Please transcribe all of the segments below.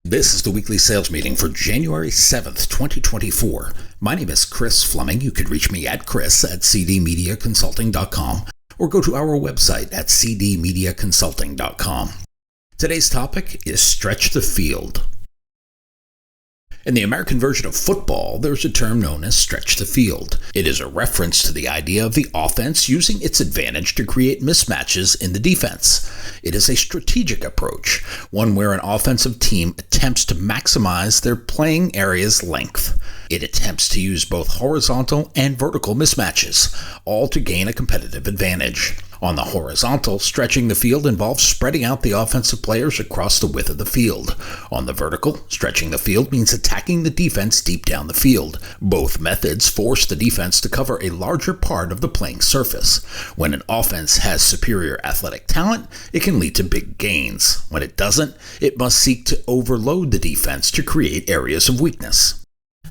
This is the weekly sales meeting for January 7th, 2024. My name is Chris Fleming. You could reach me at chris@cdmediaconsulting.com or go to our website at cdmediaconsulting.com. Today's topic is stretch the field. In the American version of football, there's a term known as stretch the field. It is a reference to the idea of the offense using its advantage to create mismatches in the defense. It is a strategic approach, one where an offensive team attempts to maximize their playing area's length. It attempts to use both horizontal and vertical mismatches, all to gain a competitive advantage. On the horizontal, stretching the field involves spreading out the offensive players across the width of the field. On the vertical, stretching the field means attacking the defense deep down the field. Both methods force the defense to cover a larger part of the playing surface. When an offense has superior athletic talent, it can lead to big gains. When it doesn't, it must seek to overload the defense to create areas of weakness.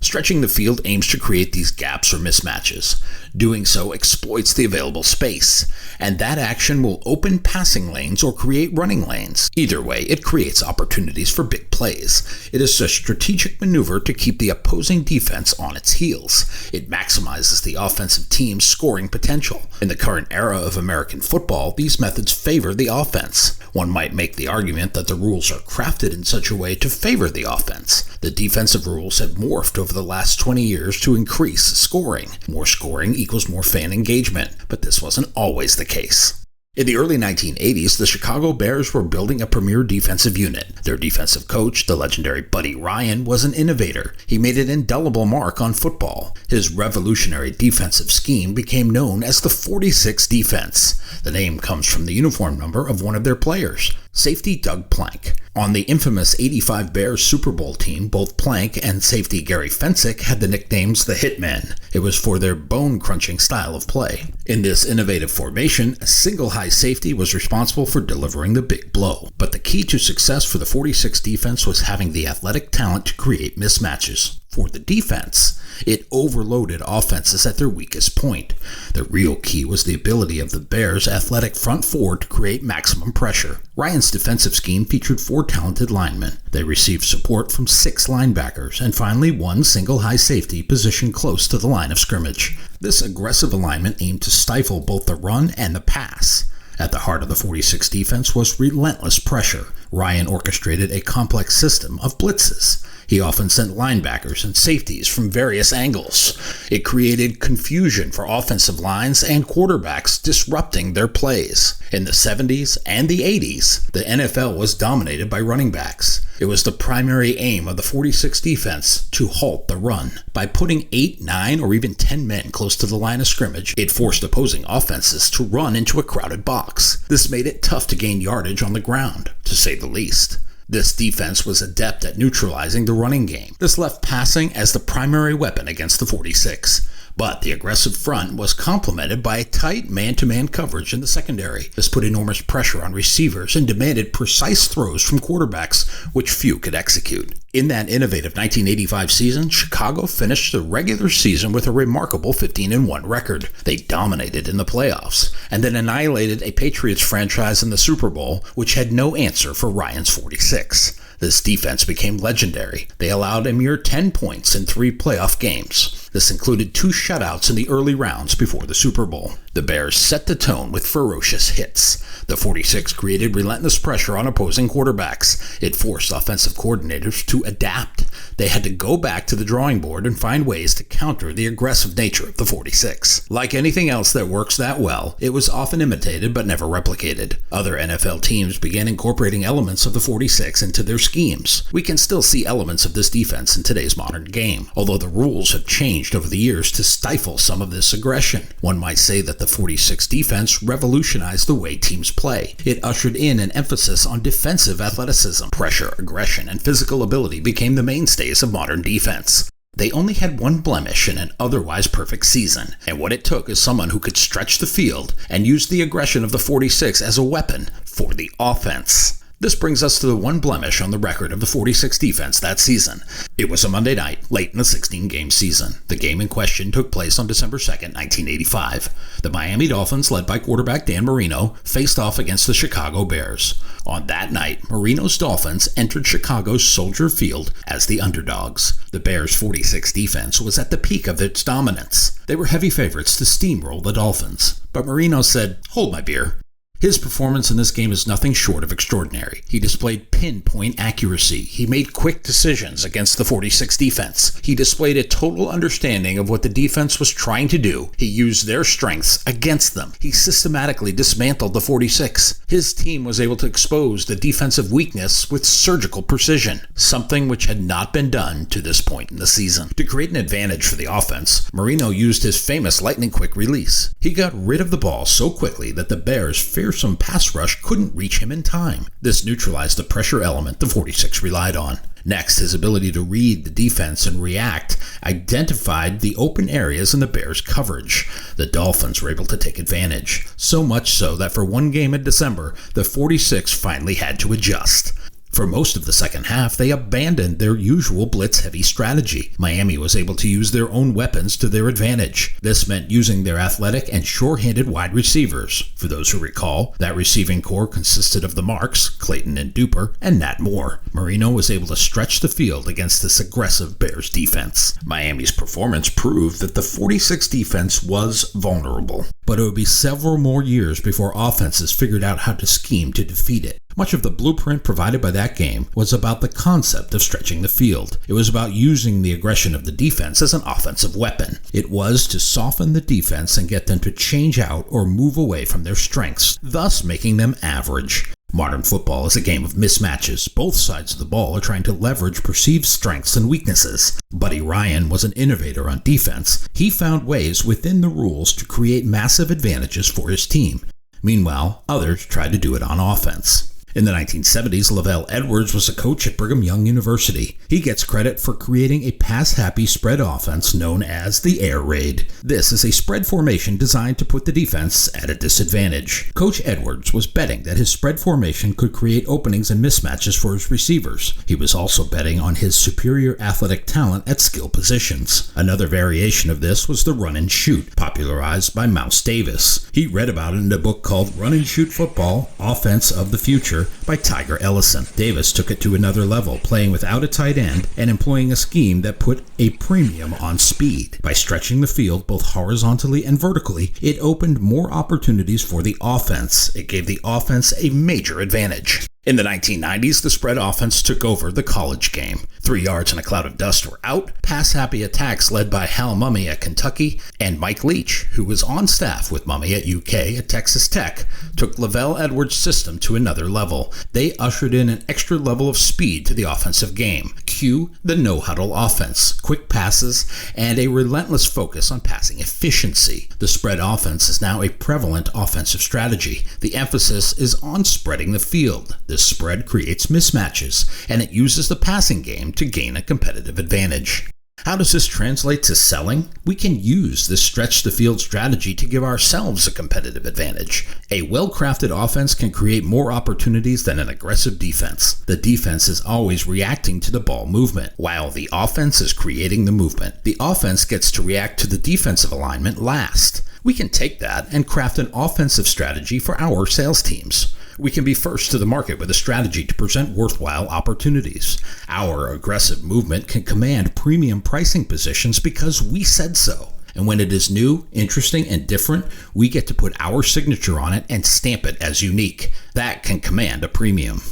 Stretching the field aims to create these gaps or mismatches. Doing so exploits the available space, and that action will open passing lanes or create running lanes. Either way, it creates opportunities for big plays. It is a strategic maneuver to keep the opposing defense on its heels. It maximizes the offensive team's scoring potential. In the current era of American football, these methods favor the offense. One might make the argument that the rules are crafted in such a way to favor the offense. The defensive rules have morphed over the last 20 years to increase scoring. More scoring equals more fan engagement, but this wasn't always the case. In the early 1980s, the Chicago Bears were building a premier defensive unit. Their defensive coach, the legendary Buddy Ryan, was an innovator. He made an indelible mark on football. His revolutionary defensive scheme became known as the 46 defense. The name comes from the uniform number of one of their players, safety Doug Plank. On the infamous '85 Bears Super Bowl team, both Plank and safety Gary Fensick had the nicknames the Hitmen. It was for their bone-crunching style of play. In this innovative formation, a single high safety was responsible for delivering the big blow. But the key to success for the 46 defense was having the athletic talent to create mismatches. For the defense, it overloaded offenses at their weakest point. The real key was the ability of the Bears' athletic front four to create maximum pressure. Ryan's defensive scheme featured 4 talented linemen. They received support from 6 linebackers, and finally 1 single high safety positioned close to the line of scrimmage. This aggressive alignment aimed to stifle both the run and the pass. At the heart of the 46 defense was relentless pressure. Ryan orchestrated a complex system of blitzes. He often sent linebackers and safeties from various angles. It created confusion for offensive lines and quarterbacks, disrupting their plays. In the 70s and the 80s, the NFL was dominated by running backs. It was the primary aim of the 46 defense to halt the run. By putting 8, 9, or even 10 men close to the line of scrimmage, it forced opposing offenses to run into a crowded box. This made it tough to gain yardage on the ground, to say the least. This defense was adept at neutralizing the running game. This left passing as the primary weapon against the 46. But the aggressive front was complemented by a tight man-to-man coverage in the secondary. This put enormous pressure on receivers and demanded precise throws from quarterbacks, which few could execute. In that innovative 1985 season, Chicago finished the regular season with a remarkable 15-1 record. They dominated in the playoffs, and then annihilated a Patriots franchise in the Super Bowl, which had no answer for Ryan's 46. This defense became legendary. They allowed a mere 10 points in 3 playoff games. This included 2 shutouts in the early rounds before the Super Bowl. The Bears set the tone with ferocious hits. The 46 created relentless pressure on opposing quarterbacks. It forced offensive coordinators to adapt. They had to go back to the drawing board and find ways to counter the aggressive nature of the 46. Like anything else that works that well, it was often imitated but never replicated. Other NFL teams began incorporating elements of the 46 into their schemes. We can still see elements of this defense in today's modern game, although the rules have changed over the years to stifle some of this aggression. One might say that the 46 defense revolutionized the way teams play. It ushered in an emphasis on defensive athleticism. Pressure, aggression, and physical ability became the mainstays of modern defense. They only had one blemish in an otherwise perfect season, and what it took is someone who could stretch the field and use the aggression of the 46 as a weapon for the offense. This brings us to the one blemish on the record of the 46 defense that season. It was a Monday night, late in the 16-game season. The game in question took place on December 2nd, 1985. The Miami Dolphins, led by quarterback Dan Marino, faced off against the Chicago Bears. On that night, Marino's Dolphins entered Chicago's Soldier Field as the underdogs. The Bears' 46 defense was at the peak of its dominance. They were heavy favorites to steamroll the Dolphins. But Marino said, "Hold my beer." His performance in this game is nothing short of extraordinary. He displayed pinpoint accuracy. He made quick decisions against the 46 defense. He displayed a total understanding of what the defense was trying to do. He used their strengths against them. He systematically dismantled the 46. His team was able to expose the defensive weakness with surgical precision, something which had not been done to this point in the season. To create an advantage for the offense, Marino used his famous lightning-quick release. He got rid of the ball so quickly that the Bears' fearsome pass rush couldn't reach him in time. This neutralized the pressure element the 46 relied on. Next, his ability to read the defense and react identified the open areas in the Bears' coverage. The Dolphins were able to take advantage, so much so that for one game in December, the 46 finally had to adjust. For most of the second half, they abandoned their usual blitz-heavy strategy. Miami was able to use their own weapons to their advantage. This meant using their athletic and sure-handed wide receivers. For those who recall, that receiving core consisted of the Marks, Clayton and Duper, and Nat Moore. Marino was able to stretch the field against this aggressive Bears defense. Miami's performance proved that the 46 defense was vulnerable, but it would be several more years before offenses figured out how to scheme to defeat it. Much of the blueprint provided by that game was about the concept of stretching the field. It was about using the aggression of the defense as an offensive weapon. It was to soften the defense and get them to change out or move away from their strengths, thus making them average. Modern football is a game of mismatches. Both sides of the ball are trying to leverage perceived strengths and weaknesses. Buddy Ryan was an innovator on defense. He found ways within the rules to create massive advantages for his team. Meanwhile, others tried to do it on offense. In the 1970s, Lavelle Edwards was a coach at Brigham Young University. He gets credit for creating a pass-happy spread offense known as the air raid. This is a spread formation designed to put the defense at a disadvantage. Coach Edwards was betting that his spread formation could create openings and mismatches for his receivers. He was also betting on his superior athletic talent at skill positions. Another variation of this was the run and shoot, popularized by Mouse Davis. He read about it in a book called Run and Shoot Football, Offense of the Future, by Tiger Ellison. Davis took it to another level, playing without a tight end and employing a scheme that put a premium on speed. By stretching the field both horizontally and vertically, it opened more opportunities for the offense. It gave the offense a major advantage. In the 1990s, the spread offense took over the college game. 3 yards and a cloud of dust were out. Pass-happy attacks led by Hal Mumme at Kentucky and Mike Leach, who was on staff with Mumme at UK at Texas Tech, took Lavelle Edwards' system to another level. They ushered in an extra level of speed to the offensive game. Cue the no-huddle offense, quick passes, and a relentless focus on passing efficiency. The spread offense is now a prevalent offensive strategy. The emphasis is on spreading the field. This spread creates mismatches, and it uses the passing game to gain a competitive advantage. How does this translate to selling? We can use this stretch the field strategy to give ourselves a competitive advantage. A well-crafted offense can create more opportunities than an aggressive defense. The defense is always reacting to the ball movement, while the offense is creating the movement. The offense gets to react to the defensive alignment last. We can take that and craft an offensive strategy for our sales teams. We can be first to the market with a strategy to present worthwhile opportunities. Our aggressive movement can command premium pricing positions because we said so. And when it is new, interesting, and different, we get to put our signature on it and stamp it as unique. That can command a premium.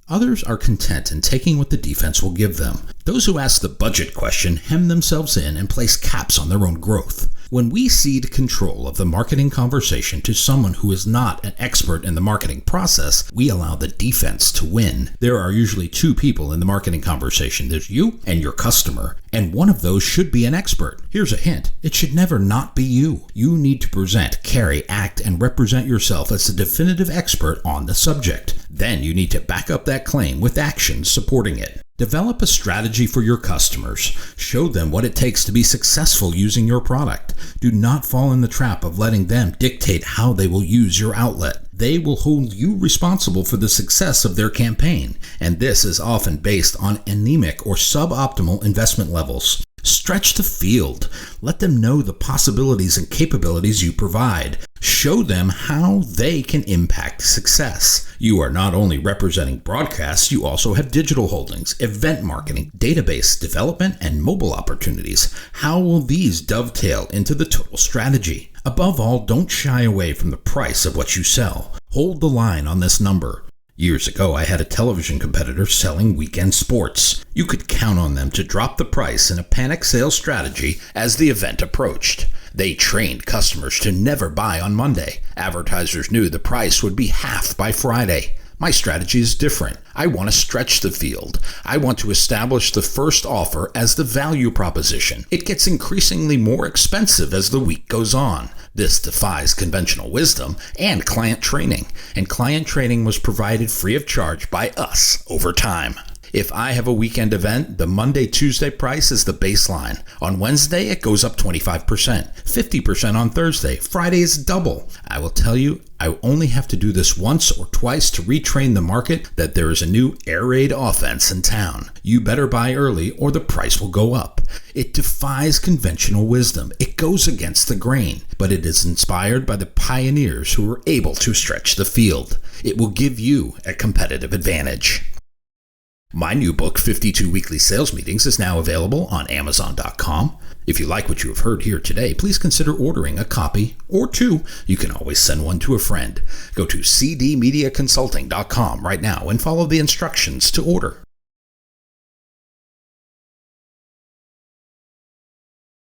Others are content in taking what the defense will give them. Those who ask the budget question hem themselves in and place caps on their own growth. When we cede control of the marketing conversation to someone who is not an expert in the marketing process, we allow the defense to win. There are usually two people in the marketing conversation. There's you and your customer, and one of those should be an expert. Here's a hint. It should never not be you. You need to present, carry, act, and represent yourself as the definitive expert on the subject. Then you need to back up that claim with actions supporting it. Develop a strategy for your customers. Show them what it takes to be successful using your product. Do not fall in the trap of letting them dictate how they will use your outlet. they will hold you responsible for the success of their campaign, and this is often based on anemic or suboptimal investment levels. Stretch the field. Let them know the possibilities and capabilities you provide. Show them how they can impact success. You are not only representing broadcasts, you also have digital holdings, event marketing, database development, and mobile opportunities. How will these dovetail into the total strategy? Above all, don't shy away from the price of what you sell. Hold the line on this number. Years ago, I had a television competitor selling weekend sports. You could count on them to drop the price in a panic sales strategy as the event approached. They trained customers to never buy on Monday. Advertisers knew the price would be half by Friday. My strategy is different. I want to stretch the field. I want to establish the first offer as the value proposition. It gets increasingly more expensive as the week goes on. This defies conventional wisdom and client training was provided free of charge by us over time. If I have a weekend event, the Monday-Tuesday price is the baseline. On Wednesday, it goes up 25%, 50% on Thursday. Friday is double. I will tell you, I only have to do this once or twice to retrain the market that there is a new air raid offense in town. You better buy early or the price will go up. It defies conventional wisdom. It goes against the grain, but it is inspired by the pioneers who were able to stretch the field. It will give you a competitive advantage. My new book, 52 Weekly Sales Meetings, is now available on Amazon.com. If you like what you have heard here today, please consider ordering a copy or two. You can always send one to a friend. Go to cdmediaconsulting.com right now and follow the instructions to order.